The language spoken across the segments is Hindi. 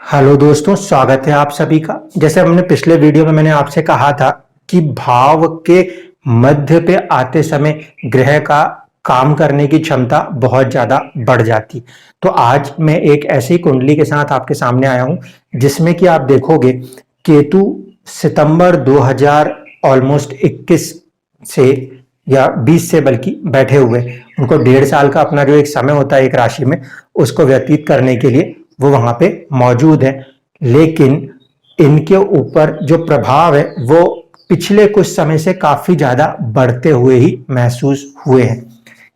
हेलो दोस्तों, स्वागत है आप सभी का। जैसे हमने पिछले वीडियो में मैंने आपसे कहा था कि भाव के मध्य पे आते समय ग्रह का काम करने की क्षमता बहुत ज्यादा बढ़ जाती। तो आज मैं एक ऐसी कुंडली के साथ आपके सामने आया हूं जिसमें कि आप देखोगे केतु सितंबर 2000 ऑलमोस्ट 21 से या 20 से बल्कि बैठे हुए, उनको 1.5 साल का अपना जो एक समय होता है एक राशि में, उसको व्यतीत करने के लिए वो वहां पे मौजूद है। लेकिन इनके ऊपर जो प्रभाव है वो पिछले कुछ समय से काफी ज्यादा बढ़ते हुए ही महसूस हुए हैं,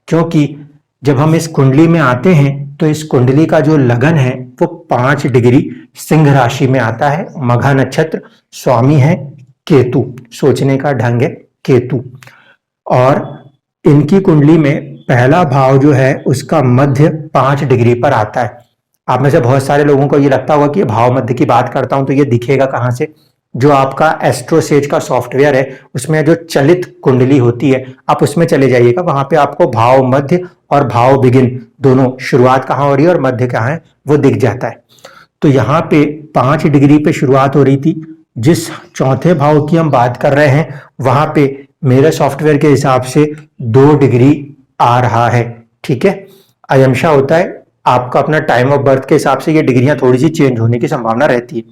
क्योंकि जब हम इस कुंडली में आते हैं तो इस कुंडली का जो लगन है वो 5 डिग्री सिंह राशि में आता है। मघा नक्षत्र, स्वामी है केतु, सोचने का ढंग है केतु। और इनकी कुंडली में पहला भाव जो है उसका मध्य 5 डिग्री पर आता है। आप में से बहुत सारे लोगों को ये लगता होगा कि भाव मध्य की बात करता हूं तो ये दिखेगा कहां से। जो आपका एस्ट्रोसेज का सॉफ्टवेयर है उसमें जो चलित कुंडली होती है आप उसमें चले जाइएगा, वहां पे आपको भाव मध्य और भाव बिगिन दोनों, शुरुआत कहां हो रही है और मध्य कहां है, वो दिख जाता है। तो यहाँ पे 5 डिग्री पे शुरुआत हो रही थी। जिस चौथे भाव की हम बात कर रहे हैं वहां पे मेरे सॉफ्टवेयर के हिसाब से 2 डिग्री आ रहा है। ठीक है, अयंशा होता है आपका अपना टाइम ऑफ बर्थ के हिसाब से, ये डिग्रियां थोड़ी सी चेंज होने की संभावना रहती है।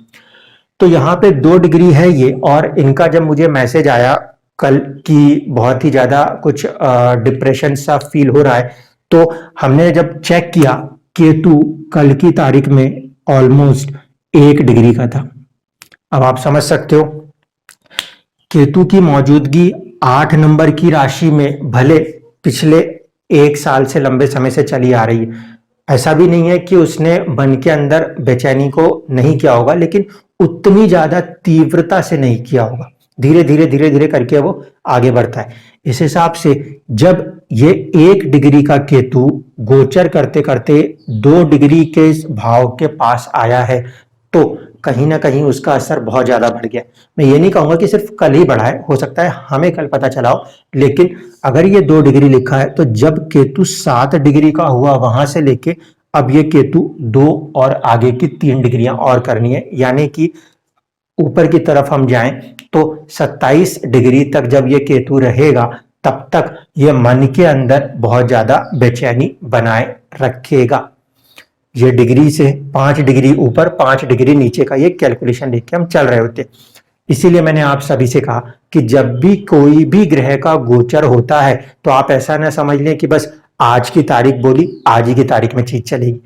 तो यहाँ पे 2 डिग्री है ये। और इनका जब मुझे मैसेज आया कल की बहुत ही ज्यादा कुछ डिप्रेशन सा फील हो रहा है, तो हमने जब चेक किया केतु कल की तारीख में ऑलमोस्ट 1 डिग्री का था। अब आप समझ सकते हो केतु की मौजूदगी 8 नंबर की राशि में भले पिछले 1 साल से लंबे समय से चली आ रही है। ऐसा भी नहीं है कि उसने मन के अंदर बेचैनी को नहीं किया होगा, लेकिन उतनी ज्यादा तीव्रता से नहीं किया होगा। धीरे धीरे करके वो आगे बढ़ता है। इस हिसाब से जब ये 1 डिग्री का केतु गोचर करते करते 2 डिग्री के इस भाव के पास आया है तो कहीं ना कहीं उसका असर बहुत ज्यादा बढ़ गया। मैं ये नहीं कहूंगा कि सिर्फ कल ही बढ़ा है, हो सकता है हमें कल पता चला हो, लेकिन अगर ये 2 डिग्री लिखा है तो जब केतु 7 डिग्री का हुआ वहां से लेके अब ये केतु 2 और आगे की 3 डिग्रियां और करनी है, यानी कि ऊपर की तरफ हम जाएं तो 27 डिग्री तक जब ये केतु रहेगा तब तक ये मन के अंदर बहुत ज्यादा बेचैनी बनाए रखेगा। ये डिग्री से 5 डिग्री ऊपर 5 डिग्री नीचे का ये कैलकुलेशन लेके हम चल रहे होते। इसीलिए मैंने आप सभी से कहा कि जब भी कोई भी ग्रह का गोचर होता है तो आप ऐसा ना समझ लें कि बस आज की तारीख बोली आज ही की तारीख में चीज चलेगी।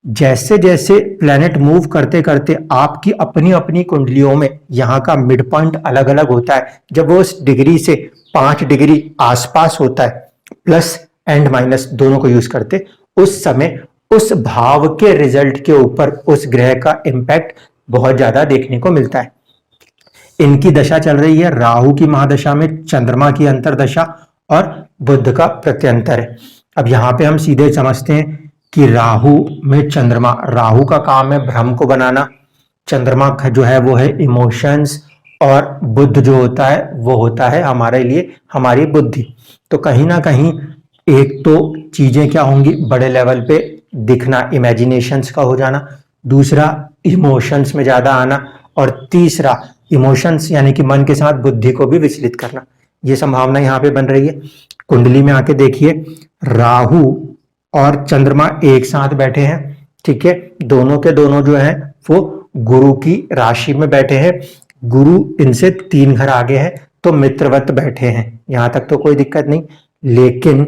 जैसे जैसे प्लेनेट मूव करते करते आपकी अपनी अपनी कुंडलियों में यहाँ का मिड पॉइंट अलग अलग होता है। जब वो उस डिग्री से 5 डिग्री आसपास होता है, प्लस एंड माइनस दोनों को यूज करते, उस समय उस भाव के रिजल्ट के ऊपर उस ग्रह का इंपैक्ट बहुत ज्यादा देखने को मिलता है। इनकी दशा चल रही है राहु की महादशा में, चंद्रमा की अंतरदशा और बुध का प्रत्यंतर है। अब यहां पे हम सीधे समझते हैं कि राहु में चंद्रमा, राहु का काम है भ्रम को बनाना, चंद्रमा का जो है वो है इमोशंस, और बुध जो होता है वो होता है हमारे लिए हमारी बुद्धि। तो कहीं ना कहीं एक तो चीजें क्या होंगी, बड़े लेवल पे दिखना, इमेजिनेशंस का हो जाना, दूसरा इमोशंस में ज्यादा आना, और तीसरा इमोशंस यानी कि मन के साथ बुद्धि को भी विचलित करना। ये संभावना यहाँ पे बन रही है। कुंडली में आके देखिए राहु और चंद्रमा एक साथ बैठे हैं। ठीक है, दोनों के दोनों जो है वो गुरु की राशि में बैठे हैं। गुरु इनसे 3 घर आगे है तो मित्रवत बैठे हैं, यहां तक तो कोई दिक्कत नहीं। लेकिन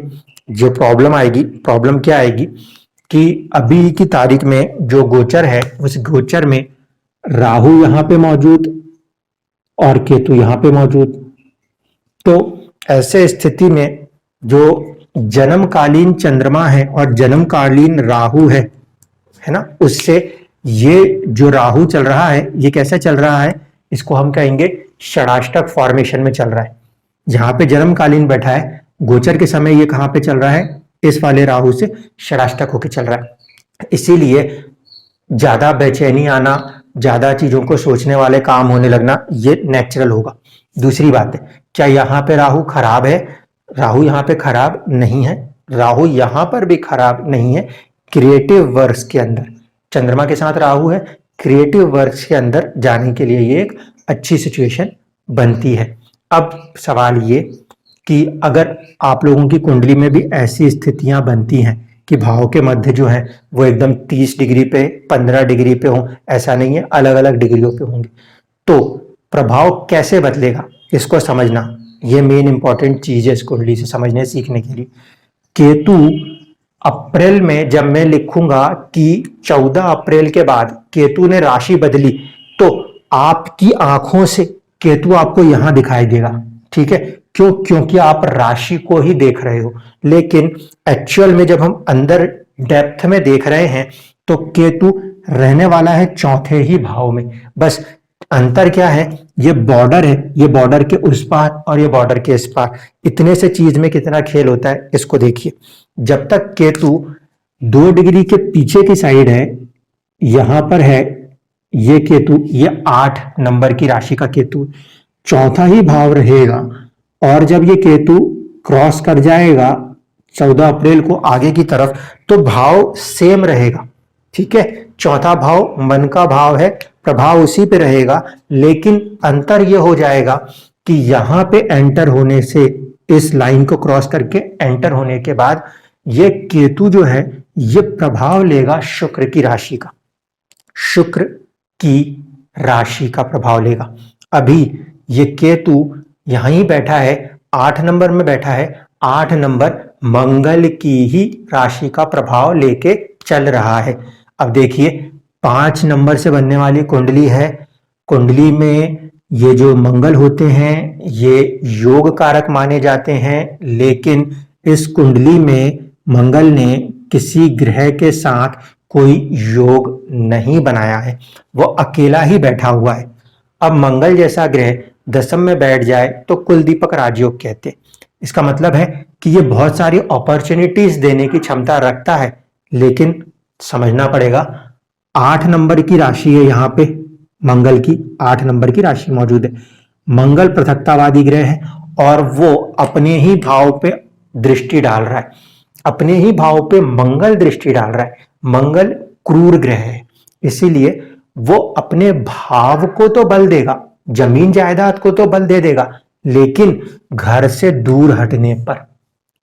जो प्रॉब्लम आएगी, प्रॉब्लम क्या आएगी कि अभी की तारीख में जो गोचर है उस गोचर में राहु यहां पे मौजूद और केतु यहां पे मौजूद। तो ऐसे स्थिति में जो जन्मकालीन चंद्रमा है और जन्मकालीन राहु है ना, उससे ये जो राहु चल रहा है ये कैसे चल रहा है, इसको हम कहेंगे षडाष्टक फॉर्मेशन में चल रहा है। जहां पे जन्मकालीन बैठा है गोचर के समय ये कहां पे चल रहा है, इस वाले राहु से षडाष्टक होकर चल रहा है। इसीलिए ज्यादा बेचैनी आना, ज्यादा चीजों को सोचने वाले काम होने लगना, ये नेचुरल होगा। दूसरी बात है, क्या यहाँ पे राहु खराब है? राहु यहाँ पे खराब नहीं है, राहु यहाँ पर भी खराब नहीं है। क्रिएटिव वर्क्स के अंदर चंद्रमा के साथ राहु है, क्रिएटिव वर्क्स के अंदर जाने के लिए ये एक अच्छी सिचुएशन बनती है। अब सवाल ये कि अगर आप लोगों की कुंडली में भी ऐसी स्थितियां बनती हैं कि भाव के मध्य जो है वो एकदम 30 डिग्री पे 15 डिग्री पे हो, ऐसा नहीं है, अलग अलग डिग्रियों पे होंगे, तो प्रभाव कैसे बदलेगा इसको समझना ये मेन इंपॉर्टेंट चीज है इस कुंडली से समझने सीखने के लिए। केतु अप्रैल में जब मैं लिखूंगा कि 14 अप्रैल के बाद केतु ने राशि बदली, तो आपकी आंखों से केतु आपको यहां दिखाई देगा, ठीक है, क्योंकि आप राशि को ही देख रहे हो, लेकिन एक्चुअल में जब हम अंदर डेप्थ में देख रहे हैं तो केतु रहने वाला है चौथे ही भाव में। बस अंतर क्या है, ये बॉर्डर है, ये बॉर्डर के उस पार और ये बॉर्डर के इस पार, इतने से चीज में कितना खेल होता है इसको देखिए। जब तक केतु 2 डिग्री के पीछे की साइड है, यहां पर है ये केतु, ये 8 नंबर की राशि का केतु चौथा ही भाव रहेगा, और जब ये केतु क्रॉस कर जाएगा 14 अप्रैल को आगे की तरफ तो भाव सेम रहेगा, ठीक है। चौथा भाव मन का भाव है, प्रभाव उसी पे रहेगा, लेकिन अंतर यह हो जाएगा कि यहां पे एंटर होने से, इस लाइन को क्रॉस करके एंटर होने के बाद ये केतु जो है ये प्रभाव लेगा शुक्र की राशि का, शुक्र की राशि का प्रभाव लेगा। अभी ये केतु यहां ही बैठा है, 8 नंबर में बैठा है, 8 नंबर मंगल की ही राशि का प्रभाव लेके चल रहा है। अब देखिए 5 नंबर से बनने वाली कुंडली है, कुंडली में ये जो मंगल होते हैं ये योग कारक माने जाते हैं, लेकिन इस कुंडली में मंगल ने किसी ग्रह के साथ कोई योग नहीं बनाया है, वो अकेला ही बैठा हुआ है। अब मंगल जैसा ग्रह दशम में बैठ जाए तो कुल दीपक राजयोग कहते हैं। इसका मतलब है कि ये बहुत सारी अपॉर्चुनिटीज देने की क्षमता रखता है, लेकिन समझना पड़ेगा 8 नंबर की राशि है, यहां पे मंगल की 8 नंबर की राशि मौजूद है। मंगल पृथकतावादी ग्रह है और वो अपने ही भाव पे दृष्टि डाल रहा है, अपने ही भाव पे मंगल दृष्टि डाल रहा है। मंगल क्रूर ग्रह है, इसीलिए वो अपने भाव को तो बल देगा, जमीन जायदाद को तो बल दे देगा, लेकिन घर से दूर हटने पर,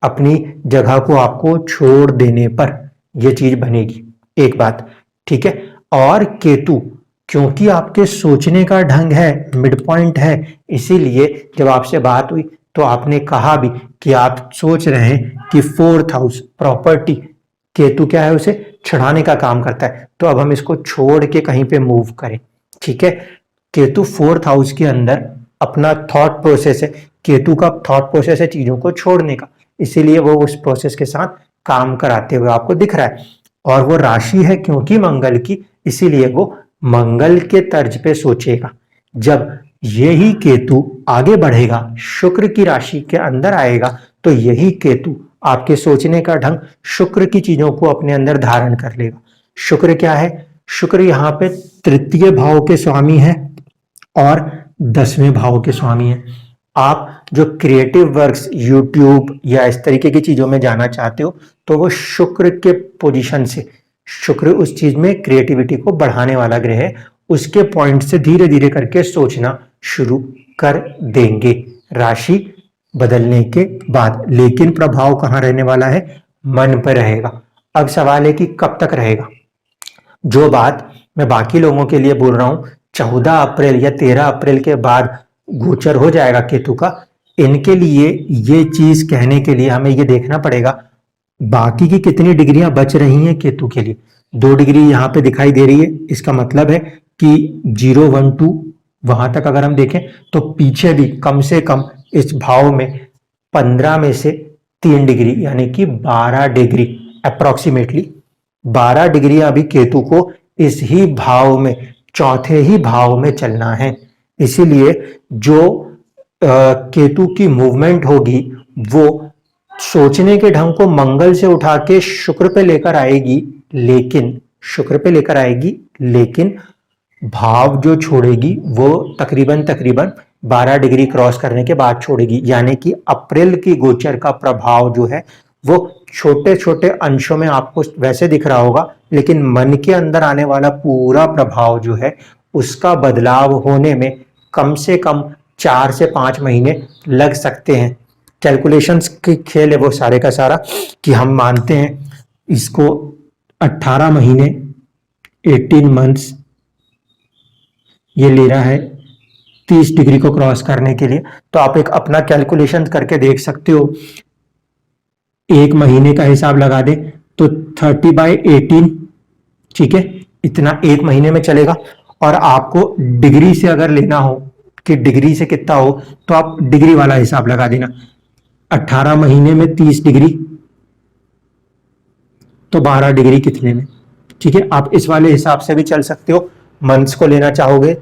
अपनी जगह को आपको छोड़ देने पर यह चीज बनेगी, एक बात, ठीक है। और केतु क्योंकि आपके सोचने का ढंग है, मिड पॉइंट है, इसीलिए जब आपसे बात हुई तो आपने कहा भी कि आप सोच रहे हैं कि 4th हाउस प्रॉपर्टी, केतु क्या है, उसे छुड़ाने का काम करता है, तो अब हम इसको छोड़ के कहीं पे मूव करें, ठीक है। केतु 4th हाउस के अंदर अपना थॉट प्रोसेस है, केतु का थॉट प्रोसेस है चीजों को छोड़ने का, इसीलिए वो उस प्रोसेस के साथ काम कराते हुए आपको दिख रहा है। और वो राशि है क्योंकि मंगल की, इसीलिए वो मंगल के तर्ज पे सोचेगा। जब यही केतु आगे बढ़ेगा, शुक्र की राशि के अंदर आएगा, तो यही केतु आपके सोचने का ढंग, शुक्र की चीजों को अपने अंदर धारण कर लेगा। शुक्र क्या है, शुक्र यहाँ पे 3य भाव के स्वामी है और 10वें भाव के स्वामी है। आप जो क्रिएटिव वर्क्स यूट्यूब या इस तरीके की चीजों में जाना चाहते हो, तो वो शुक्र के पोजीशन से, शुक्र उस चीज में क्रिएटिविटी को बढ़ाने वाला ग्रह है, उसके पॉइंट से धीरे धीरे करके सोचना शुरू कर देंगे राशि बदलने के बाद। लेकिन प्रभाव कहाँ रहने वाला है, मन पर रहेगा। अब सवाल है कि कब तक रहेगा। जो बात मैं बाकी लोगों के लिए बोल रहा हूं 14 अप्रैल या 13 अप्रैल के बाद गोचर हो जाएगा केतु का, इनके लिए ये चीज कहने के लिए हमें ये देखना पड़ेगा बाकी की कितनी डिग्रियां बच रही हैं केतु के लिए। 2 डिग्री यहाँ पे दिखाई दे रही है, इसका मतलब है कि 0, 1, 2 वहां तक अगर हम देखें तो पीछे भी कम से कम इस भाव में 15 में से 3 डिग्री यानी कि 12 डिग्री अप्रोक्सीमेटली 12 डिग्री अभी केतु को इस ही भाव में, चौथे ही भाव में चलना है। इसीलिए जो केतु की मूवमेंट होगी वो सोचने के ढंग को मंगल से उठा के शुक्र पे लेकर आएगी, लेकिन शुक्र पे लेकर आएगी, लेकिन भाव जो छोड़ेगी वो तकरीबन 12 डिग्री क्रॉस करने के बाद छोड़ेगी। यानी कि अप्रैल की गोचर का प्रभाव जो है वो छोटे छोटे अंशों में आपको वैसे दिख रहा होगा, लेकिन मन के अंदर आने वाला पूरा प्रभाव जो है उसका बदलाव होने में कम से कम 4 से 5 महीने लग सकते हैं। कैलकुलेशंस की खेल है वो सारे का सारा, कि हम मानते हैं इसको 18 महीने 18 मंथ्स ये ले रहा है 30 डिग्री को क्रॉस करने के लिए। तो आप एक अपना कैलकुलेशन करके देख सकते हो। एक महीने का हिसाब लगा दे तो 30/18, ठीक है, इतना एक महीने में चलेगा। और आपको डिग्री से अगर लेना हो कि डिग्री से कितना हो, तो आप डिग्री वाला हिसाब लगा देना। 18 महीने में 30 डिग्री तो 12 डिग्री कितने में, ठीक है। आप इस वाले हिसाब से भी चल सकते हो, मंथ्स को लेना चाहोगे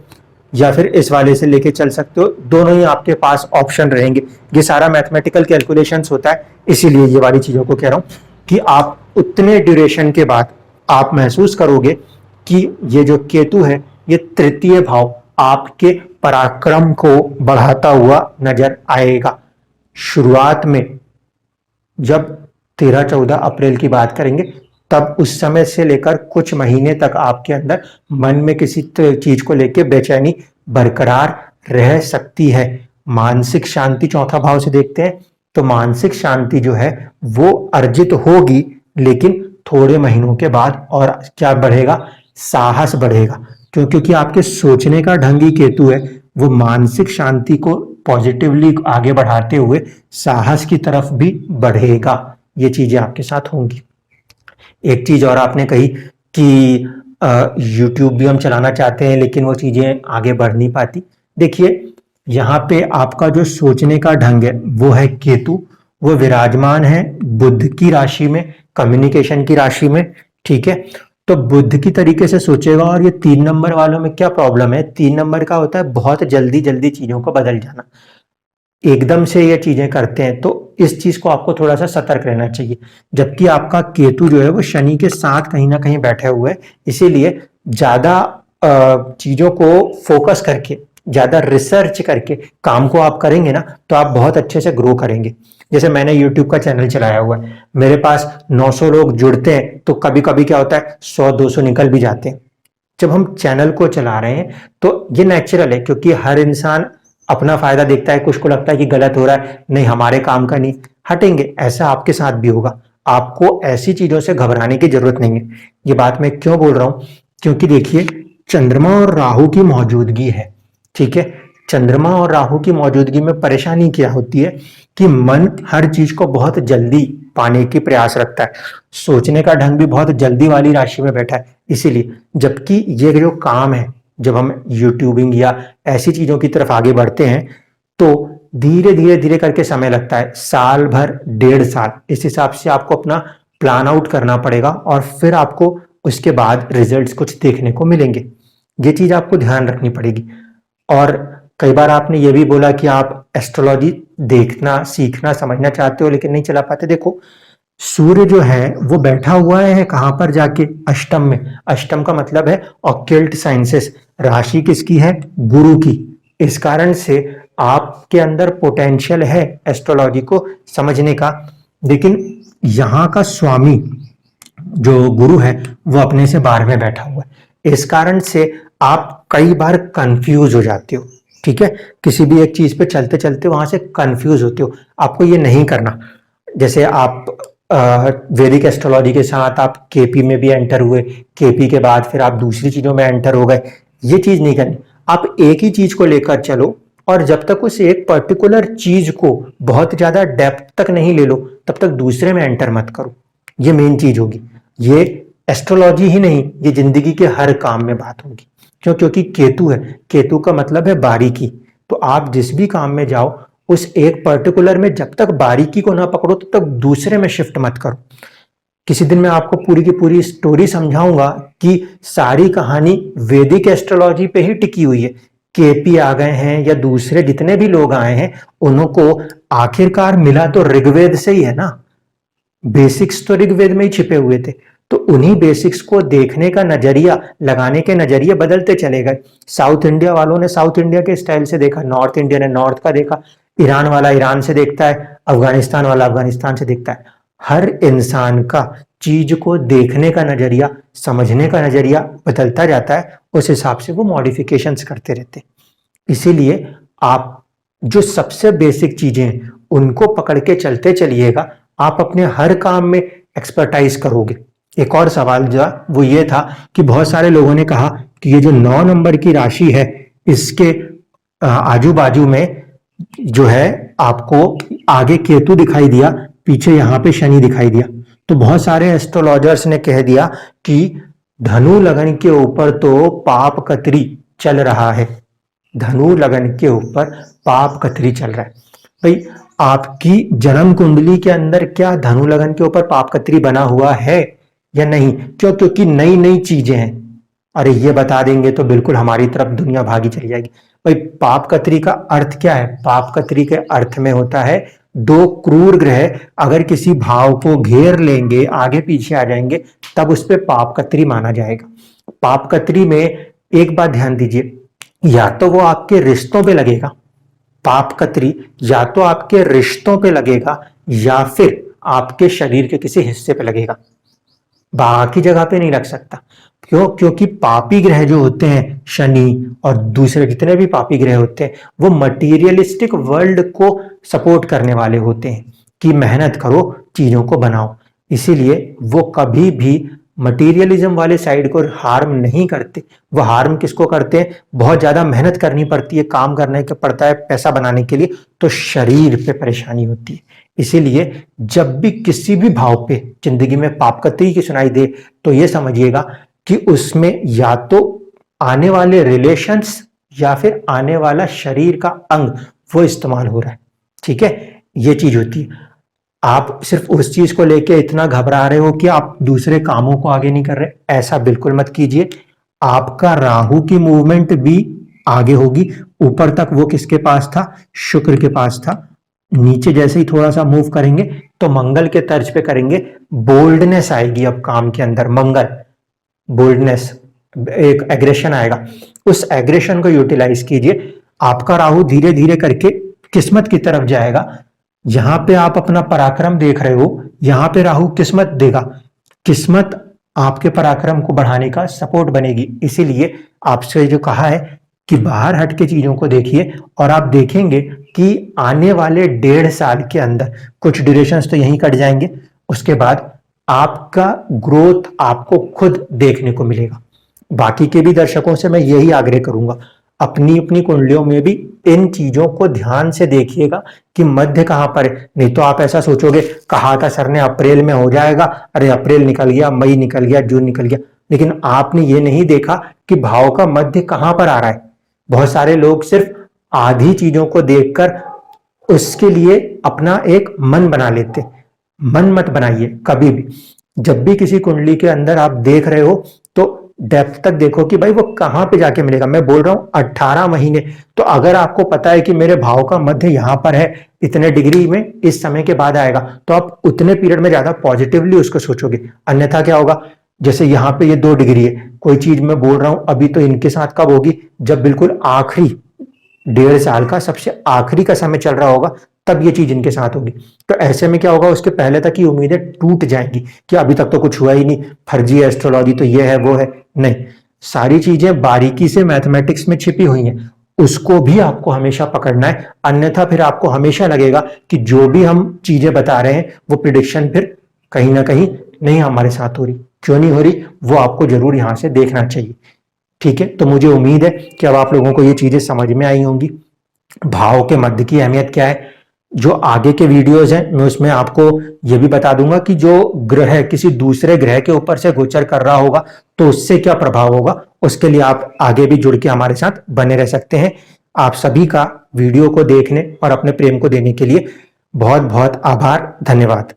या फिर इस वाले से लेके चल सकते हो, दोनों ही आपके पास ऑप्शन रहेंगे। ये सारा मैथमेटिकल कैलकुलेशंस होता है, इसीलिए ये वाली चीजों को कह रहा हूं कि आप उतने ड्यूरेशन के बाद आप महसूस करोगे कि ये जो केतु है ये तृतीय भाव आपके पराक्रम को बढ़ाता हुआ नजर आएगा। शुरुआत में जब 13-14 अप्रैल की बात करेंगे, तब उस समय से लेकर कुछ महीने तक आपके अंदर मन में किसी चीज को लेकर बेचैनी बरकरार रह सकती है। मानसिक शांति चौथा भाव से देखते हैं तो मानसिक शांति जो है वो अर्जित होगी, लेकिन थोड़े महीनों के बाद। और क्या बढ़ेगा, साहस बढ़ेगा, क्योंकि आपके सोचने का ढंग ही केतु है, वो मानसिक शांति को पॉजिटिवली आगे बढ़ाते हुए साहस की तरफ भी बढ़ेगा। ये चीजें आपके साथ होंगी। एक चीज और आपने कही कि यूट्यूब भी हम चलाना चाहते हैं लेकिन वो चीजें आगे बढ़ नहीं पाती। देखिए, यहाँ पे आपका जो सोचने का ढंग है वो है केतु, वो विराजमान है बुध की राशि में, कम्युनिकेशन की राशि में, ठीक है। तो बुध की तरीके से सोचेगा। और ये 3 नंबर वालों में क्या प्रॉब्लम है, 3 नंबर का होता है बहुत जल्दी जल्दी चीजों को बदल जाना, एकदम से ये चीजें करते हैं, तो इस चीज को आपको थोड़ा सा सतर्क रहना चाहिए। जबकि आपका केतु जो है वो शनि के साथ कहीं ना कहीं बैठे हुए है, इसीलिए ज्यादा चीजों को फोकस करके, ज्यादा रिसर्च करके काम को आप करेंगे ना, तो आप बहुत अच्छे से ग्रो करेंगे। जैसे मैंने YouTube का चैनल चलाया हुआ है, मेरे पास 900 लोग जुड़ते हैं, तो कभी कभी क्या होता है 100-200 निकल भी जाते हैं। जब हम चैनल को चला रहे हैं तो ये नेचुरल है, क्योंकि हर इंसान अपना फायदा देखता है, कुछ को लगता है कि गलत हो रहा है, नहीं हमारे काम का नहीं हटेंगे। ऐसा आपके साथ भी होगा, आपको ऐसी चीजों से घबराने की जरूरत नहीं है। ये बात मैं क्यों बोल रहा हूं, क्योंकि देखिए चंद्रमा और राहु की मौजूदगी है, ठीक है। चंद्रमा और राहु की मौजूदगी में परेशानी क्या होती है कि मन हर चीज को बहुत जल्दी पाने की प्रयास रखता है, सोचने का ढंग भी बहुत जल्दी वाली राशि में बैठा है, इसीलिए। जबकि ये जो काम है, जब हम यूट्यूबिंग या ऐसी चीजों की तरफ आगे बढ़ते हैं तो धीरे धीरे धीरे करके समय लगता है, साल भर 1.5 साल, इस हिसाब से आपको अपना प्लान आउट करना पड़ेगा और फिर आपको उसके बाद रिजल्ट्स कुछ देखने को मिलेंगे। ये चीज आपको ध्यान रखनी पड़ेगी। और कई बार आपने ये भी बोला कि आप एस्ट्रोलॉजी देखना, सीखना, समझना चाहते हो लेकिन नहीं चला पाते। देखो, सूर्य जो है वो बैठा हुआ है कहां पर जाके, अष्टम में। अष्टम का मतलब है ऑक्कल्ट साइंसेस, राशि किसकी है, गुरु की। इस कारण से आपके अंदर पोटेंशियल है एस्ट्रोलॉजी को समझने का, लेकिन यहाँ का स्वामी जो गुरु है वो अपने से 12वें बैठा हुआ है। इस कारण से आप कई बार कंफ्यूज हो जाते हो, ठीक है। किसी भी एक चीज पे चलते चलते वहां से कंफ्यूज होते हो, आपको ये नहीं करना। जैसे आप वैदिक एस्ट्रोलॉजी के साथ आप केपी में भी एंटर हुए, केपी के बाद फिर आप दूसरी चीजों में एंटर हो गए, ये चीज नहीं करनी। आप एक ही चीज को लेकर चलो, और जब तक उस एक पर्टिकुलर चीज को बहुत ज्यादा डेप्थ तक नहीं ले लो, तब तक दूसरे में एंटर मत करो। ये मेन चीज होगी। ये एस्ट्रोलॉजी ही नहीं, ये जिंदगी के हर काम में बात होगी। क्यों? क्योंकि केतु है, केतु का मतलब है बारीकी। तो आप जिस भी काम में जाओ, उस एक पर्टिकुलर में जब तक बारीकी को ना पकड़ो तब तक दूसरे में शिफ्ट मत करो। किसी दिन मैं आपको पूरी की पूरी स्टोरी समझाऊंगा कि सारी कहानी वैदिक एस्ट्रोलॉजी पे ही टिकी हुई है। केपी आ गए हैं या दूसरे जितने भी लोग आए हैं, उनको आखिरकार मिला तो ऋग्वेद से ही है ना। बेसिक्स तो ऋग्वेद में ही छिपे हुए थे, तो उन्हीं बेसिक्स को देखने का नजरिया, लगाने के नजरिए बदलते चले गए। साउथ इंडिया वालों ने साउथ इंडिया के स्टाइल से देखा, नॉर्थ इंडिया ने नॉर्थ का देखा, ईरान वाला ईरान से देखता है, अफगानिस्तान वाला अफगानिस्तान से देखता है। हर इंसान का चीज को देखने का नजरिया, समझने का नजरिया बदलता जाता है, उस हिसाब से वो मॉडिफिकेशंस करते रहते हैं। इसीलिए आप जो सबसे बेसिक चीजें हैं उनको पकड़ के चलते चलिएगा, आप अपने हर काम में एक्सपर्टाइज करोगे। एक और सवाल जो वो ये था कि बहुत सारे लोगों ने कहा कि ये जो 9 नंबर की राशि है इसके आजू बाजू में जो है आपको आगे केतु दिखाई दिया, पीछे यहाँ पे शनि दिखाई दिया। तो बहुत सारे एस्ट्रोलॉजर्स ने कह दिया कि धनु लगन के ऊपर तो पाप कतरी चल रहा है, धनु लगन के ऊपर पाप कतरी चल रहा है। भाई आपकी जन्म कुंडली के अंदर क्या धनु लगन के ऊपर पाप कतरी बना हुआ है या नहीं? क्यों? क्योंकि नई नई चीजें हैं। अरे ये बता देंगे तो बिल्कुल हमारी तरफ दुनिया भागी चली जाएगी। भाई पाप कतरी का अर्थ क्या है? पाप कतरी के अर्थ में होता है दो क्रूर ग्रह अगर किसी भाव को घेर लेंगे, आगे पीछे आ जाएंगे, तब उस पर पाप कतरी माना जाएगा। पाप कतरी में एक बात ध्यान दीजिए, या तो वो आपके रिश्तों पे लगेगा, पाप कतरी या तो आपके रिश्तों पे लगेगा या फिर आपके शरीर के किसी हिस्से पे लगेगा, बाकी जगह पे नहीं लग सकता। क्यों? क्योंकि पापी ग्रह जो होते हैं, शनि और दूसरे जितने भी पापी ग्रह होते हैं, वो मटीरियलिस्टिक वर्ल्ड को सपोर्ट करने वाले होते हैं कि मेहनत करो, चीजों को बनाओ। इसीलिए वो कभी भी मटीरियलिज्म वाले साइड को हार्म नहीं करते। वो हार्म किसको करते हैं? बहुत ज्यादा मेहनत करनी पड़ती है, काम करने का पड़ता है पैसा बनाने के लिए, तो शरीर पे परेशानी होती है। इसीलिए जब भी किसी भी भाव पे जिंदगी में पाप कतरी की सुनाई दे तो ये समझिएगा कि उसमें या तो आने वाले रिलेशंस या फिर आने वाला शरीर का अंग वो इस्तेमाल हो रहा है। ठीक है, ये चीज होती है। आप सिर्फ उस चीज को लेके इतना घबरा रहे हो कि आप दूसरे कामों को आगे नहीं कर रहे, ऐसा बिल्कुल मत कीजिए। आपका राहु की मूवमेंट भी आगे होगी। ऊपर तक वो किसके पास था? शुक्र के पास था। नीचे जैसे ही थोड़ा सा मूव करेंगे तो मंगल के तर्ज पे करेंगे, बोल्डनेस आएगी अब काम के अंदर। मंगल बोल्डनेस, एक एग्रेशन आएगा, उस एग्रेशन को यूटिलाइज कीजिए। आपका राहु धीरे धीरे करके किस्मत की तरफ जाएगा। यहां पे आप अपना पराक्रम देख रहे हो, यहां पे राहु किस्मत देगा। किस्मत आपके पराक्रम को बढ़ाने का सपोर्ट बनेगी। इसीलिए आपसे जो कहा है कि बाहर हट के चीजों को देखिए, और आप देखेंगे कि आने वाले 1.5 साल के अंदर कुछ ड्यूरेशंस तो यहीं कट जाएंगे, उसके बाद आपका ग्रोथ आपको खुद देखने को मिलेगा। बाकी के भी दर्शकों से मैं यही आग्रह करूंगा, अपनी अपनी कुंडलियों में भी इन चीजों को ध्यान से देखिएगा कि मध्य कहां पर है। नहीं तो आप ऐसा सोचोगे, कहा था सर ने अप्रैल में हो जाएगा, अरे अप्रैल निकल गया, मई निकल गया, जून निकल गया, लेकिन आपने ये नहीं देखा कि भाव का मध्य कहां पर आ रहा है। बहुत सारे लोग सिर्फ आधी चीजों को देखकर उसके लिए अपना एक मन बना लेते। मन मत बनाइए कभी भी। जब भी किसी कुंडली के अंदर आप देख रहे हो तो डेप्थ तक देखो कि भाई वो कहां पे जाके मिलेगा। मैं बोल रहा हूं 18 महीने, तो अगर आपको पता है कि मेरे भाव का मध्य यहां पर है, इतने डिग्री में इस समय के बाद आएगा, तो आप उतने पीरियड में ज्यादा पॉजिटिवली उसको सोचोगे। अन्यथा क्या होगा, जैसे यहाँ पे ये 2 डिग्री है, कोई चीज मैं बोल रहा हूं अभी, तो इनके साथ कब होगी? जब बिल्कुल आखिरी 1.5 साल का सबसे आखिरी का समय चल रहा होगा, तब ये चीज इनके साथ होगी। तो ऐसे में क्या होगा, उसके पहले तक की उम्मीदें टूट जाएंगी कि अभी तक तो कुछ हुआ ही नहीं, फर्जी एस्ट्रोलॉजी, तो ये है वो है। नहीं, सारी चीजें बारीकी से मैथमेटिक्स में छिपी हुई हैं, उसको भी आपको हमेशा पकड़ना है। अन्यथा फिर आपको हमेशा लगेगा कि जो भी हम चीजें बता रहे हैं वो प्रिडिक्शन फिर कहीं ना कहीं नहीं हमारे साथ हो रही। क्यों नहीं हो रही, वो आपको जरूर यहां से देखना चाहिए। ठीक है, तो मुझे उम्मीद है कि अब आप लोगों को ये चीजें समझ में आई होंगी। भाव के मध्य की अहमियत क्या है, जो आगे के वीडियोस हैं मैं उसमें आपको ये भी बता दूंगा कि जो ग्रह किसी दूसरे ग्रह के ऊपर से गोचर कर रहा होगा तो उससे क्या प्रभाव होगा। उसके लिए आप आगे भी जुड़ के हमारे साथ बने रह सकते हैं। आप सभी का वीडियो को देखने और अपने प्रेम को देने के लिए बहुत बहुत आभार, धन्यवाद।